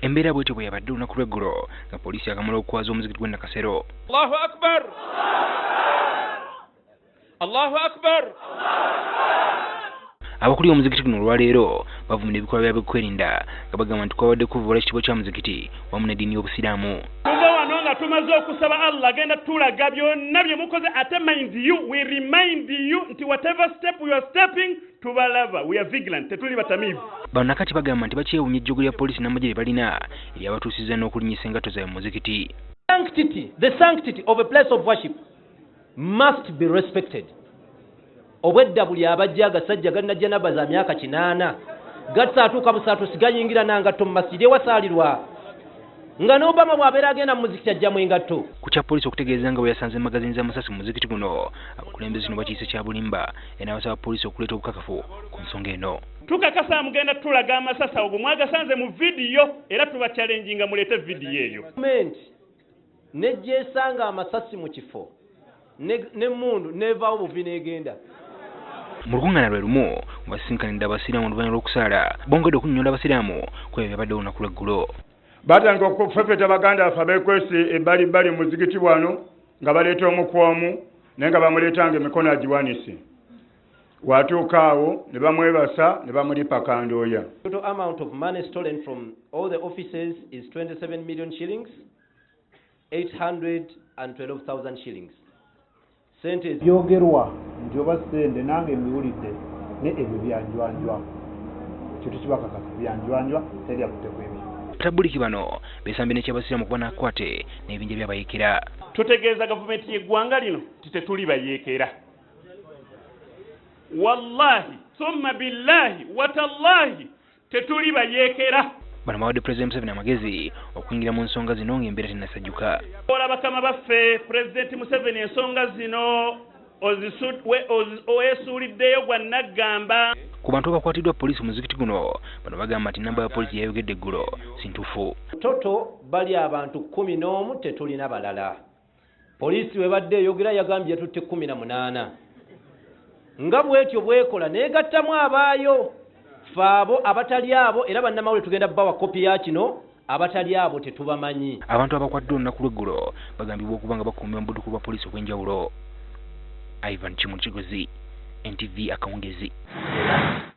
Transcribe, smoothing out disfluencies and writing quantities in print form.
Embeera bw'etyo bwe yabadde olunaku lw'eggulo nga poliisi akamala okukwaza omuzikiti gw'e Nakasero. Allahu akbar! Allahu akbar! Abakuli omuzikiti guno olwaleero bavumira ebikolwa byabwe kwerinda nga bagamba nti kwabadde kuvubula ekitiibwa kya muzikiti wamu n'eddiini y'obusiraamu. Tuva wano nga tumaze okusaba Allah agenda tulaga byonna bye mukoze ate mind you, we remind you nti whatever step you are stepping tubalaba, we are vigilant, tetuli batamiivu. Bano nakati bagamba nti bakyewuunya ejjogo lya poliisi n'amagye lye balina eryabatuusiza n'okulinnyisa engatto zaabwe mu muzikiti. The sanctity of a place of worship must be respected. Obwedda buli abajja agasajja galina janaba za myaka 8 gatsatuuka busatu sigayingira nangatto mu masjidi ewasaalirwa nga n'Obama bw'abeera agenda mu muzikiti ajjamu engatto. Ku kya poliisi okutegeeza nga bwe yasanze magazini z'amasasi mu muzikiti guno abakulembeze zino bakiise kya bulimba era basaba poliisi okuleeta obukakafu ku nsonga eno. Tukakasa mugenda tulaga amasasi ago mwagasanze mu vidiyo era tubachallenginga muleete vidiyo eyo. Gavumenti nejjeesanga amasasi mu kifo n'emmundu neevaawo buvi n'egenda. Mu lukuŋŋaana lwe lumu basinkanidde abasiraamu oluvannyuma lw'okusaala bongedde okunnyonnyola abasiraamu ku ebyo byabadde olunaku lw'eggulo. Batandika okufefeta baganda baffe abeekwese ebbalibbali mu muzikiti wano nga baleeta omukwomu naye nga bamuleetanga emikono agiwanise. Watuuka awo ne bamwebasa ne bamulipa kandooya. Total amount of money stolen from all the offices is 27 million shillings, 812,000 shillings. Sente byogerwa nti oba sente nange miwulidde ne ebyo byanjwanjwa kintu kibakakasa byanjwanjwa teryakuteku ebyo. Tabuliki bano besambye n'ekyabasiraamu kuba nakwate n'ebinja byabayeekera. Tutegeeza gavumenti y'eggwanga lino tetuli bayeekera. Wallahi summa billahi watallahi tetuli bayeekera. Bano bawadde Pulezidenti Museveni amagezi okuyingira mu nsonga zino ng'embeera tennasajjuka. Ola bakama baffe Pulezidenti Museveni ensonga zino oweesuuliddeyo gwa naggamba. Ku bantu abakwatiddwa poliisi mu muzikiti guno bano bagamba nti nnamba ya poliisi yayogedde eggulo si ntuufu. Toto bali abantu 11 tetulina balala. Poliisi webadde eyogera yagambye yatutte 18. Nga bwetyo bwekola n'egattamu abaayo. Faabo abatali abo era bannamawulire tugenda bawa kopi ya kino abatali abo tetubamanyi. Abantu abakwatiddwa olunaku lw'eggulo bagambibwa okuba nga bakuumibwa mu budduukulu bwa poliisi obw'enjawulo. Ivan Kimukigozi, NTV Akawungezi.